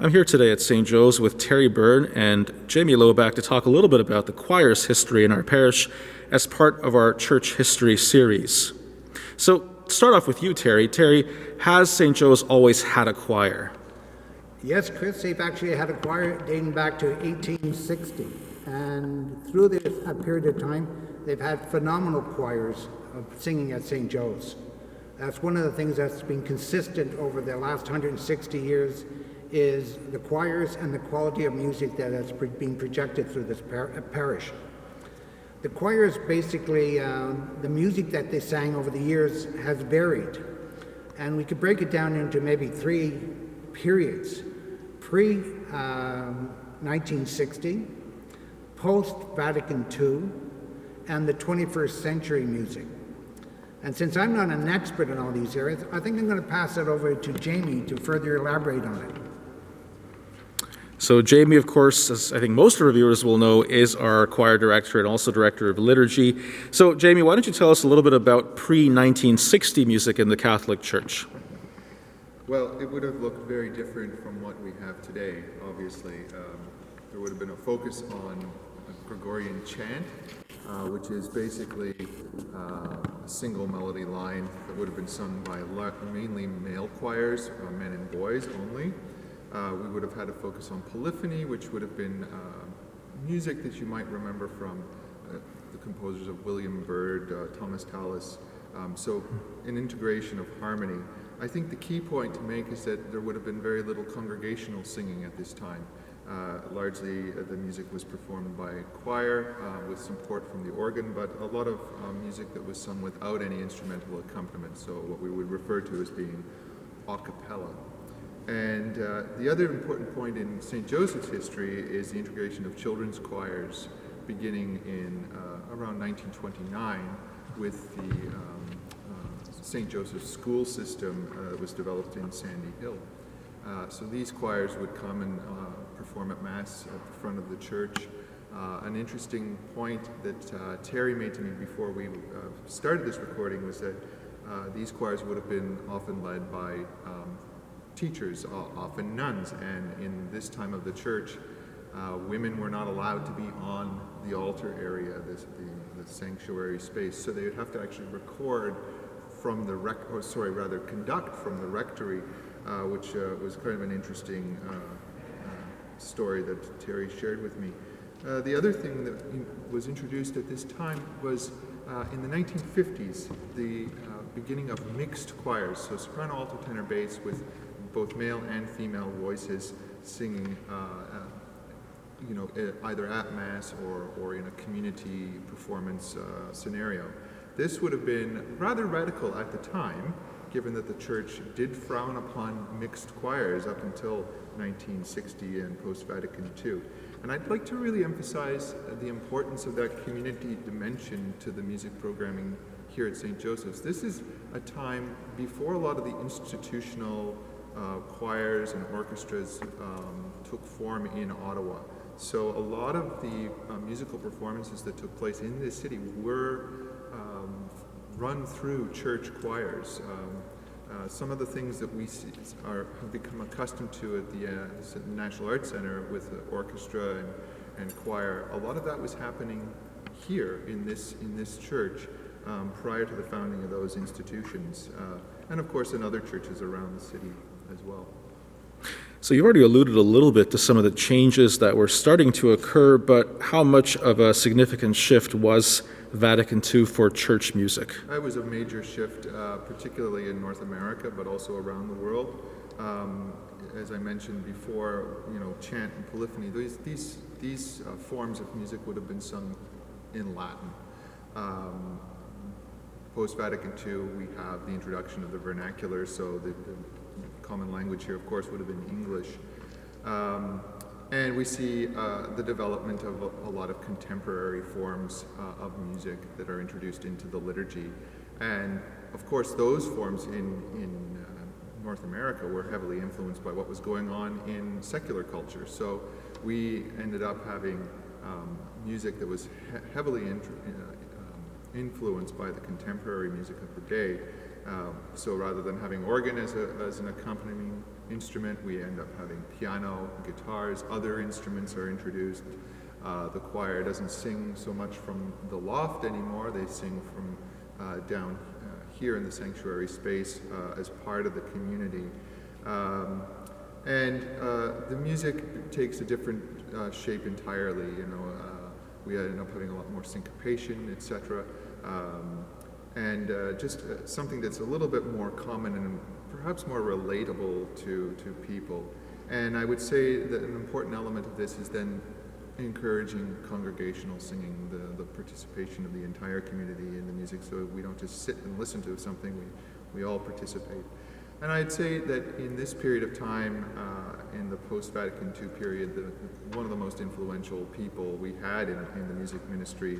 I'm here today at St. Joe's with Terry Byrne and Jamie Loback to talk a little bit about the choir's history in our parish as part of our church history series. So, to start off with you, Terry. Terry, has St. Joe's always had a choir? Yes, Chris, they've actually had a choir dating back to 1860. And through this period of time, they've had phenomenal choirs of singing at St. Joe's. That's one of the things that's been consistent over the last 160 years is the choirs and the quality of music that has been projected through this parish. The choirs basically, the music that they sang over the years has varied. And we could break it down into maybe three periods. Pre-1960, post-Vatican II, and the 21st century music. And since I'm not an expert in all these areas, I think I'm going to pass it over to Jamie to further elaborate on it. So Jamie, of course, as I think most of our viewers will know, is our choir director and also director of liturgy. So Jamie, why don't you tell us a little bit about pre-1960 music in the Catholic Church? Well, it would have looked very different from what we have today, obviously. There would have been a focus on Gregorian chant, which is basically a single melody line that would have been sung by mainly male choirs, men and boys only. We would have had a focus on polyphony, which would have been music that you might remember from the composers of William Byrd, Thomas Tallis. So an integration of harmony. I think the key point to make is that there would have been very little congregational singing at this time. Largely the music was performed by choir with support from the organ, but a lot of music that was sung without any instrumental accompaniment, so what we would refer to as being a cappella. And the other important point in St. Joseph's history is the integration of children's choirs beginning in around 1929 with the St. Joseph's school system that was developed in Sandy Hill. So these choirs would come and perform at Mass at the front of the church. An interesting point that Terry made to me before we started this recording was that these choirs would have been often led by teachers, often nuns, and in this time of the church, women were not allowed to be on the altar area, the sanctuary space, so they would have to actually record from the conduct from the rectory, which was kind of an interesting story that Terry shared with me. The other thing that was introduced at this time was in the 1950s, the beginning of mixed choirs, so soprano, alto, tenor, bass with both male and female voices singing either at Mass or in a community performance scenario. This would have been rather radical at the time, given that the church did frown upon mixed choirs up until 1960 and post-Vatican II. And I'd like to really emphasize the importance of that community dimension to the music programming here at St. Joseph's. This is a time before a lot of the institutional choirs and orchestras took form in Ottawa. So a lot of the musical performances that took place in this city were run through church choirs. Some of the things that we see have become accustomed to at the National Arts Center with the orchestra and choir, a lot of that was happening here in this church prior to the founding of those institutions, and of course in other churches around the city as well. So you've already alluded a little bit to some of the changes that were starting to occur, but how much of a significant shift was Vatican II for church music? It was a major shift, particularly in North America, but also around the world. As I mentioned before, chant and polyphony, these forms of music would have been sung in Latin. Post-Vatican II, we have the introduction of the vernacular, so the common language here, of course, would have been English. And we see the development of a lot of contemporary forms of music that are introduced into the liturgy. And of course, those forms in North America were heavily influenced by what was going on in secular culture. So we ended up having music that was heavily influenced by the contemporary music of the day. So rather than having organ as an accompanying instrument. We end up having piano, guitars, other instruments are introduced. The choir doesn't sing so much from the loft anymore. They sing from down here in the sanctuary space as part of the community. The music takes a different shape entirely. We end up having a lot more syncopation, etc. Just something that's a little bit more common and perhaps more relatable to people. And I would say that an important element of this is then encouraging congregational singing, the participation of the entire community in the music, so we don't just sit and listen to something, we all participate. And I'd say that in this period of time, in the post-Vatican II period, one of the most influential people we had in the music ministry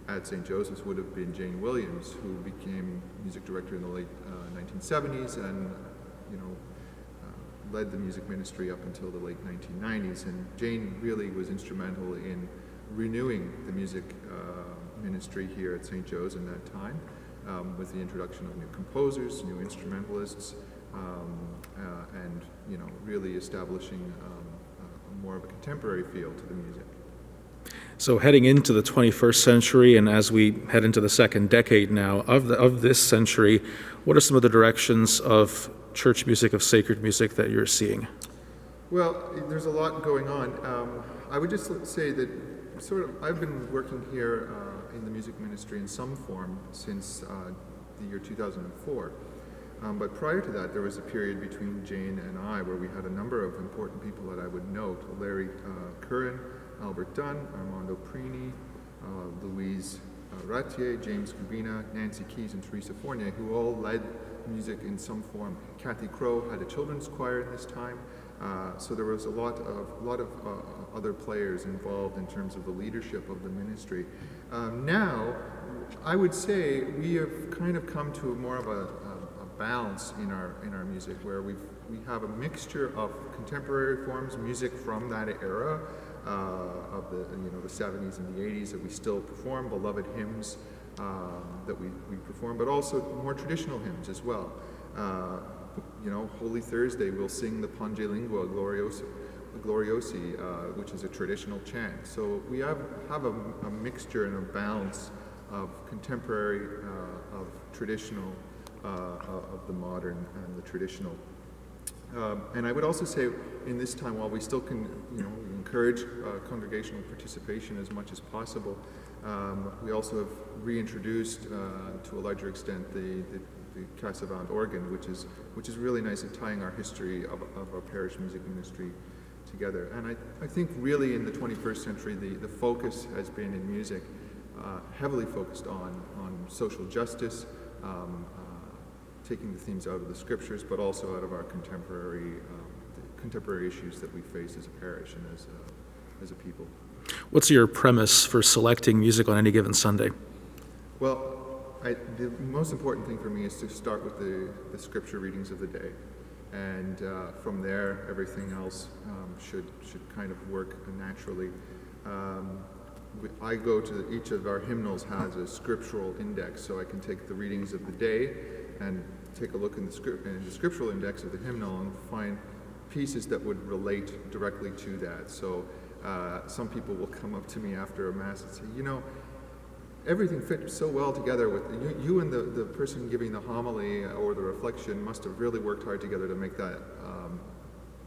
at St. Joseph's would have been Jane Williams, who became music director in the late 1970s and led the music ministry up until the late 1990s. And Jane really was instrumental in renewing the music ministry here at St. Joe's in that time, with the introduction of new composers, new instrumentalists, and really establishing more of a contemporary feel to the music. So heading into the 21st century, and as we head into the second decade now of this century, what are some of the directions of church music, of sacred music that you're seeing? Well, there's a lot going on. I would just say that I've been working here in the music ministry in some form since the year 2004. But prior to that, there was a period between Jane and I where we had a number of important people that I would note: Larry Curran, Albert Dunn, Armando Prini, Louise Ratier, James Kubina, Nancy Keys, and Teresa Fournier, who all led music in some form. Kathy Crow had a children's choir at this time, so there was a lot of other players involved in terms of the leadership of the ministry. Now, I would say we have kind of come to more of a balance in our music, where we have a mixture of contemporary forms, music from that era of the 70s and the 80s that we still perform, beloved hymns that we perform, but also more traditional hymns as well. Holy Thursday we'll sing the Pange Lingua Gloriosi, which is a traditional chant. So we have a mixture and a balance of contemporary, of traditional, of the modern and the traditional. And I would also say, in this time, while we still can, encourage congregational participation as much as possible, we also have reintroduced, to a larger extent, the Cassavant organ, which is really nice at tying our history of our parish music ministry together. And I think really in the 21st century, the focus has been in music heavily focused on social justice, taking the themes out of the scriptures, but also out of our contemporary issues that we face as a parish and as a people. What's your premise for selecting music on any given Sunday? Well, the most important thing for me is to start with the scripture readings of the day, and from there everything else should kind of work naturally. I go to each of our hymnals has a scriptural index, so I can take the readings of the day and take a look in the scriptural index of the hymnal and find pieces that would relate directly to that. So some people will come up to me after a mass and say, everything fits so well together with you and the person giving the homily or the reflection must have really worked hard together to make that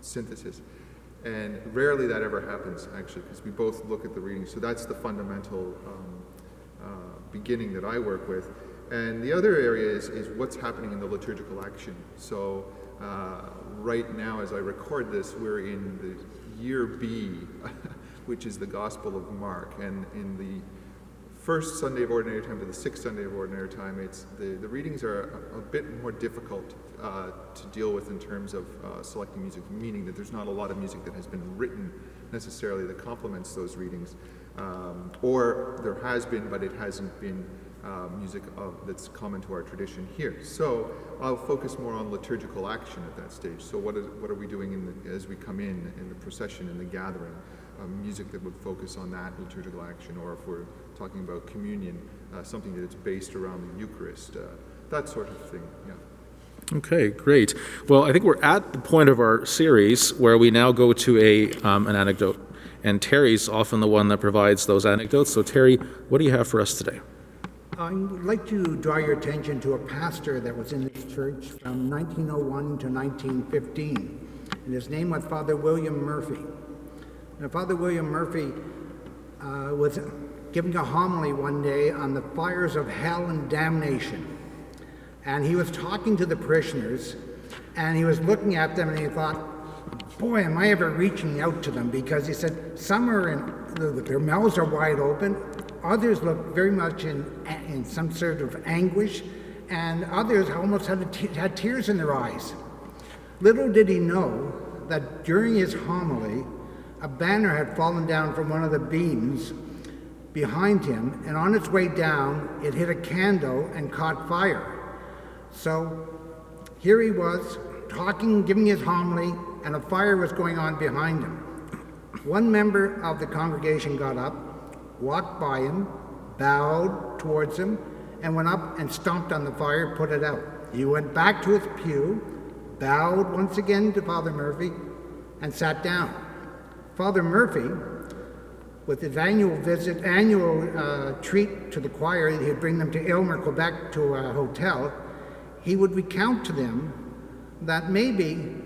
synthesis. And rarely that ever happens, actually, because we both look at the readings. So that's the fundamental beginning that I work with. And the other area is what's happening in the liturgical action. So right now, as I record this, we're in the year B, which is the Gospel of Mark. And in the first Sunday of Ordinary Time to the sixth Sunday of Ordinary Time, it's the readings are a bit more difficult to deal with in terms of selecting music, meaning that there's not a lot of music that has been written necessarily that complements those readings. Or there has been, but it hasn't been music that's common to our tradition here. So I'll focus more on liturgical action at that stage. So what are we doing as we come in the procession, in the gathering? Music that would focus on that liturgical action, or if we're talking about communion, something that is based around the Eucharist, that sort of thing, yeah. Okay, great. Well, I think we're at the point of our series where we now go to an anecdote. And Terry's often the one that provides those anecdotes. So, Terry, what do you have for us today? I would like to draw your attention to a pastor that was in this church from 1901 to 1915. And his name was Father William Murphy. Now, Father William Murphy was giving a homily one day on the fires of hell and damnation. And he was talking to the parishioners, and he was looking at them, and he thought, boy, am I ever reaching out to them, because he said some are their mouths are wide open, others look very much in some sort of anguish, and others almost had tears in their eyes. Little did he know that during his homily, a banner had fallen down from one of the beams behind him, and on its way down, it hit a candle and caught fire. So here he was, talking, giving his homily, and a fire was going on behind him. One member of the congregation got up, walked by him, bowed towards him, and went up and stomped on the fire, put it out. He went back to his pew, bowed once again to Father Murphy, and sat down. Father Murphy, with his annual treat to the choir, he'd bring them to Aylmer, Quebec, to a hotel. He would recount to them that maybe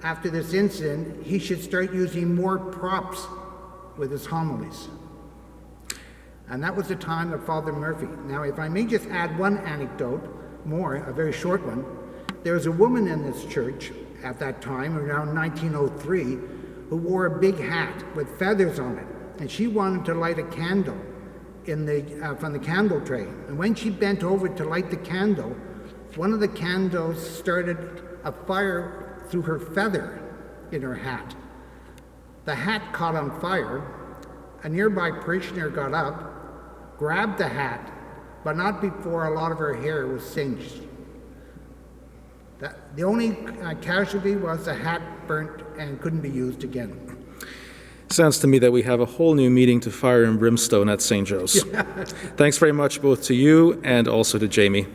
after this incident, he should start using more props with his homilies. And that was the time of Father Murphy. Now, if I may just add one anecdote more, a very short one. There was a woman in this church at that time, around 1903, who wore a big hat with feathers on it. And she wanted to light a candle from the candle tray. And when she bent over to light the candle, one of the candles started a fire through her feather in her hat. The hat caught on fire. A nearby parishioner got up, grabbed the hat, but not before a lot of her hair was singed. The only casualty was the hat burnt and couldn't be used again. Sounds to me that we have a whole new meeting to fire and brimstone at St. Joe's. Thanks very much both to you and also to Jamie.